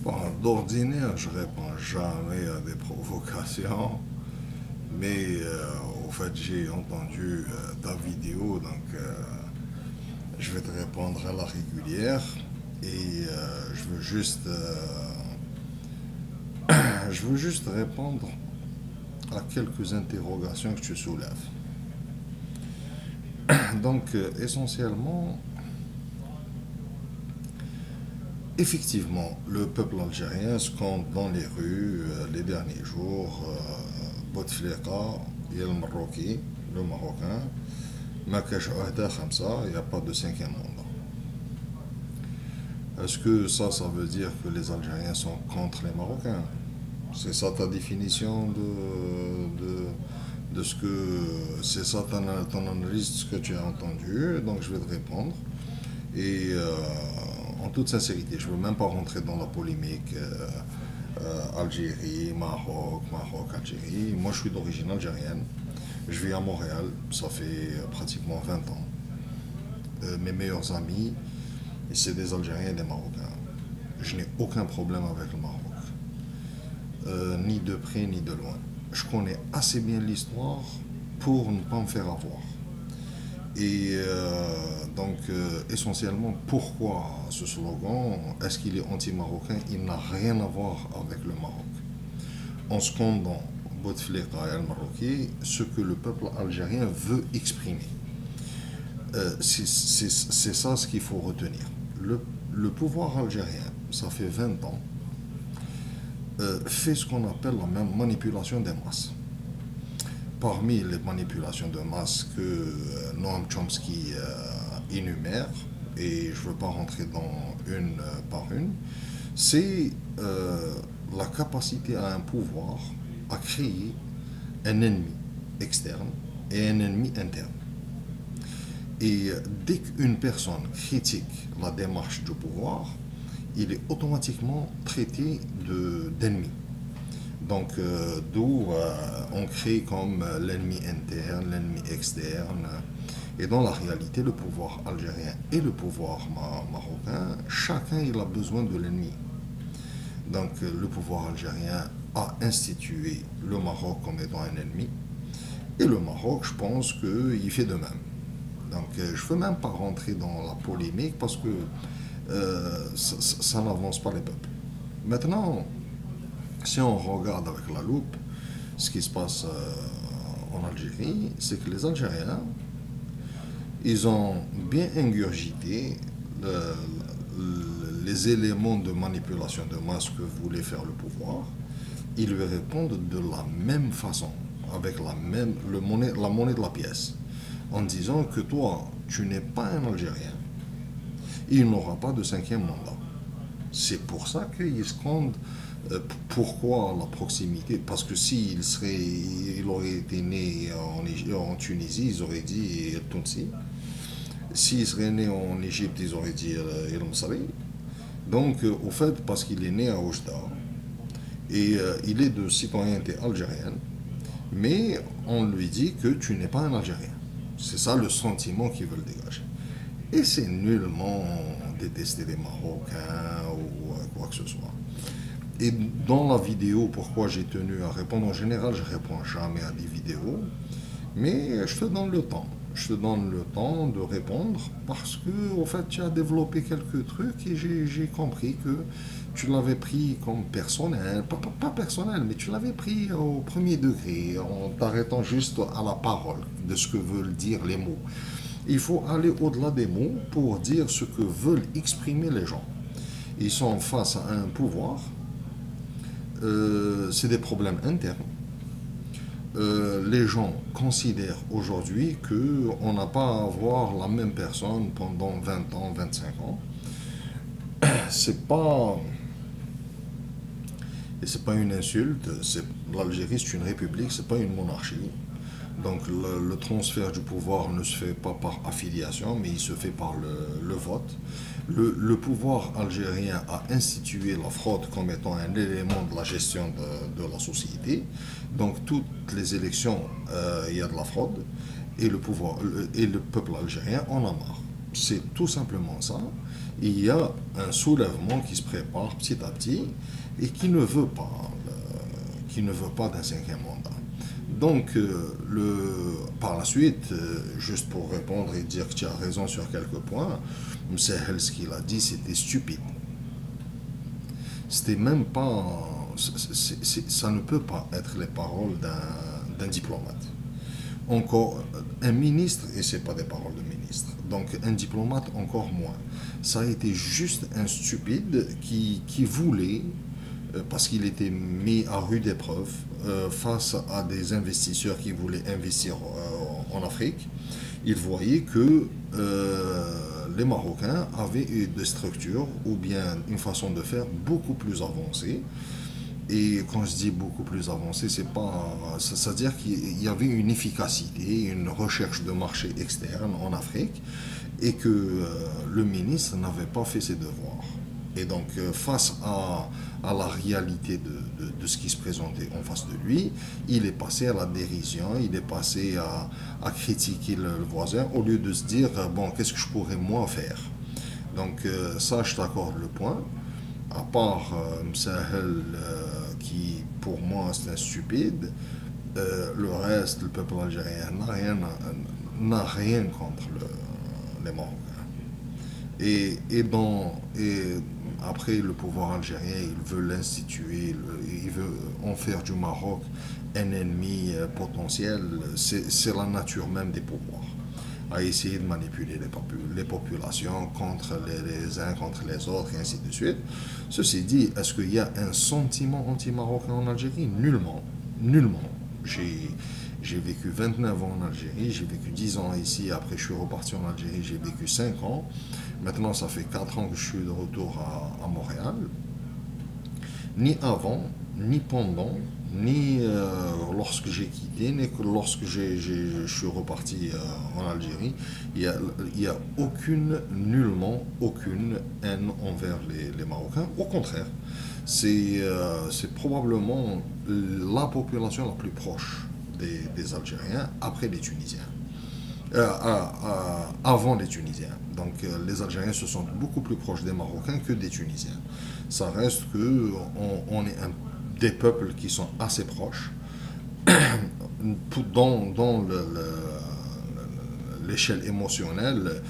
Bon, d'ordinaire, je réponds jamais à des provocations, mais au fait, j'ai entendu ta vidéo, donc je vais te répondre à la régulière et je veux juste répondre à quelques interrogations que tu soulèves. Donc, essentiellement, effectivement, le peuple algérien se compte dans les rues les derniers jours. Bouteflika, il y a le Marocain, Marrakech Ahda Khamsa, il n'y a pas de cinquième mandat. Est-ce que ça veut dire que les Algériens sont contre les Marocains? C'est ça ta définition de ce que. C'est ça ton analyse de ce que tu as entendu, donc je vais te répondre. Et en toute sincérité, je ne veux même pas rentrer dans la polémique Algérie, Maroc, Algérie. Moi, je suis d'origine algérienne. Je vis à Montréal, ça fait pratiquement 20 ans. Mes meilleurs amis, c'est des Algériens et des Marocains. Je n'ai aucun problème avec le Maroc, ni de près ni de loin. Je connais assez bien l'histoire pour ne pas me faire avoir. Et essentiellement, pourquoi ce slogan? Est-ce qu'il est anti-marocain? Il n'a rien à voir avec le Maroc. En scandant Bouteflika et al-Maroki, ce que le peuple algérien veut exprimer. C'est ça ce qu'il faut retenir. Le pouvoir algérien, ça fait 20 ans, fait ce qu'on appelle la même manipulation des masses. Parmi les manipulations de masse que Noam Chomsky énumère, et je ne veux pas rentrer dans une par une, c'est la capacité à un pouvoir à créer un ennemi externe et un ennemi interne. Et dès qu'une personne critique la démarche du pouvoir, il est automatiquement traité d'ennemi. Donc, d'où on crée comme l'ennemi interne, l'ennemi externe. Et dans la réalité, le pouvoir algérien et le pouvoir marocain, chacun il a besoin de l'ennemi. Donc, le pouvoir algérien a institué le Maroc comme étant un ennemi. Et le Maroc, je pense qu'il fait de même. Donc, je ne veux même pas rentrer dans la polémique parce que ça n'avance pas les peuples. Maintenant, si on regarde avec la loupe ce qui se passe en Algérie, c'est que les Algériens, ils ont bien ingurgité les éléments de manipulation de masse que voulait faire le pouvoir. Ils lui répondent de la même façon, avec la monnaie de la pièce, en disant que toi, tu n'es pas un Algérien, il n'aura pas de cinquième mandat. C'est pour ça qu'ils scandent. Pourquoi la proximité? Parce que il aurait été né en Tunisie, ils auraient dit Tunsi. S'il serait né en Égypte, ils auraient dit El Msari. Donc, au fait, parce qu'il est né à Oujda, et il est de citoyenneté algérienne, mais on lui dit que tu n'es pas un Algérien. C'est ça le sentiment qu'ils veulent dégager. Et c'est nullement détester les Marocains ou quoi que ce soit. Et dans la vidéo, pourquoi j'ai tenu à répondre? En général, je ne réponds jamais à des vidéos, mais je te donne le temps. Je te donne le temps de répondre parce que, au fait, tu as développé quelques trucs et j'ai compris que tu l'avais pris comme personnel, pas personnel, mais tu l'avais pris au premier degré, en t'arrêtant juste à la parole de ce que veulent dire les mots. Il faut aller au-delà des mots pour dire ce que veulent exprimer les gens. Ils sont face à un pouvoir. C'est des problèmes internes. Les gens considèrent aujourd'hui qu'on n'a pas à avoir la même personne pendant 20 ans, 25 ans. C'est pas, et c'est pas une insulte. L'Algérie, c'est une république, c'est pas une monarchie. Donc le transfert du pouvoir ne se fait pas par affiliation, mais il se fait par le vote. Le pouvoir algérien a institué la fraude comme étant un élément de la gestion de la société. Donc toutes les élections, il y a de la fraude et le peuple algérien en a marre. C'est tout simplement ça. il y a un soulèvement qui se prépare petit à petit et qui ne veut pas d'un cinquième mandat. Donc, par la suite, juste pour répondre et dire que tu as raison sur quelques points, M. Hell, ce qu'il a dit, c'était stupide. C'était même pas. Ça ne peut pas être les paroles d'un diplomate. Encore, un ministre, et ce n'est pas des paroles de ministre, donc un diplomate encore moins. Ça a été juste un stupide qui voulait, parce qu'il était mis à rude épreuve face à des investisseurs qui voulaient investir en Afrique. Il voyait que les Marocains avaient des structures ou bien une façon de faire beaucoup plus avancée. Et quand je dis beaucoup plus avancée, c'est pas, c'est-à-dire qu'il y avait une efficacité, une recherche de marché externe en Afrique, et que le ministre n'avait pas fait ses devoirs. Et donc, face à la réalité de ce qui se présentait en face de lui, il est passé à la dérision, il est passé à critiquer le voisin, au lieu de se dire, bon, qu'est-ce que je pourrais moi faire? Donc, ça, je t'accorde le point. À part Msahel, qui pour moi c'est un stupide, le reste, le peuple algérien n'a rien contre les Marocains. Et après, le pouvoir algérien, il veut l'instituer, il veut en faire du Maroc un ennemi potentiel. C'est la nature même des pouvoirs, à essayer de manipuler les populations contre les uns, contre les autres, et ainsi de suite. Ceci dit, est-ce qu'il y a un sentiment anti-marocain en Algérie? Nullement. Nullement. J'ai vécu 29 ans en Algérie, j'ai vécu 10 ans ici, après je suis reparti en Algérie, j'ai vécu 5 ans. Maintenant, ça fait 4 ans que je suis de retour à Montréal. Ni avant, ni pendant, ni lorsque j'ai quitté, ni lorsque je suis reparti en Algérie, il y a nullement aucune haine envers les Marocains. Au contraire, c'est probablement la population la plus proche des Algériens après les Tunisiens. Avant les Tunisiens. Donc les Algériens se sentent beaucoup plus proches des Marocains que des Tunisiens. Ça reste que on est des peuples qui sont assez proches dans l'échelle émotionnelle.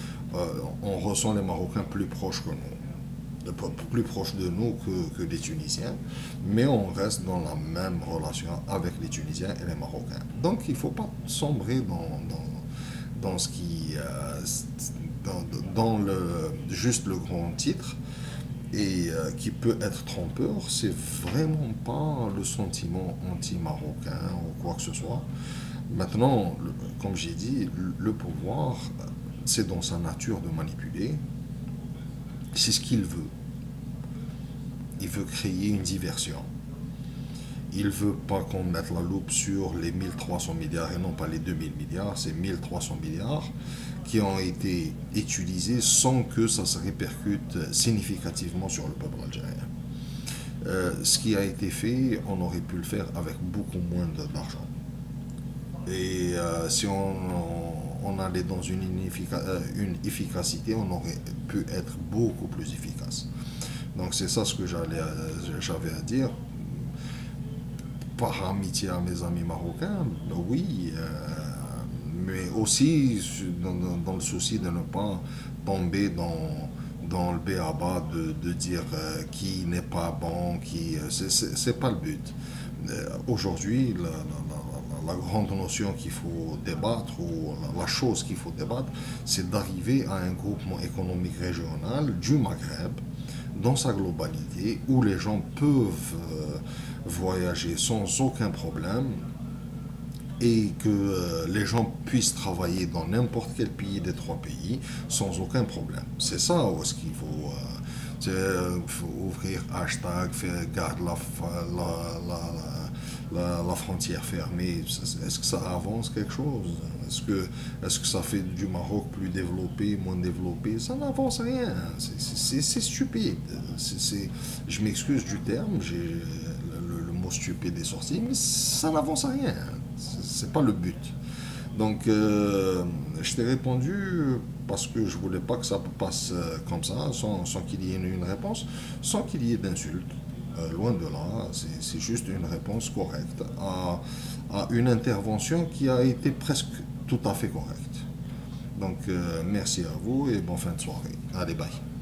On ressent les Marocains plus proches que nous, plus proches de nous que les Tunisiens, mais on reste dans la même relation avec les Tunisiens et les Marocains. Donc il ne faut pas sombrer dans ce qui juste le grand titre et qui peut être trompeur. C'est vraiment pas le sentiment anti-marocain ou quoi que ce soit. Maintenant, comme j'ai dit, le pouvoir, c'est dans sa nature de manipuler. C'est ce qu'il veut. Il veut créer une diversion. Il ne veut pas qu'on mette la loupe sur les 1300 milliards et non pas les 2000 milliards. C'est 1300 milliards qui ont été utilisés sans que ça se répercute significativement sur le peuple algérien. Ce qui a été fait, on aurait pu le faire avec beaucoup moins d'argent. Et si on allait dans une efficacité, on aurait pu être beaucoup plus efficace. Donc c'est ça ce que j'avais à dire. Par amitié à mes amis marocains, oui, mais aussi dans le souci de ne pas tomber dans le b.a.-ba de dire qui n'est pas bon, c'est pas le but. Aujourd'hui, la grande notion qu'il faut débattre, ou la chose qu'il faut débattre, c'est d'arriver à un groupement économique régional du Maghreb, dans sa globalité, où les gens peuvent voyager sans aucun problème et que les gens puissent travailler dans n'importe quel pays des 3 pays sans aucun problème. C'est ça où est-ce qu'il faut ouvrir hashtag, garde la frontière fermée. Est-ce que ça avance quelque chose? Est-ce que ça fait du Maroc plus développé, moins développé? Ça n'avance rien. C'est stupide. Je m'excuse du terme, le mot stupide est sorti, mais ça n'avance à rien. C'est pas le but. Donc, je t'ai répondu parce que je voulais pas que ça passe comme ça, sans qu'il y ait une réponse, sans qu'il y ait d'insultes. Loin de là, c'est juste une réponse correcte à une intervention qui a été presque tout à fait correcte. Donc, merci à vous et bonne fin de soirée. Allez, bye.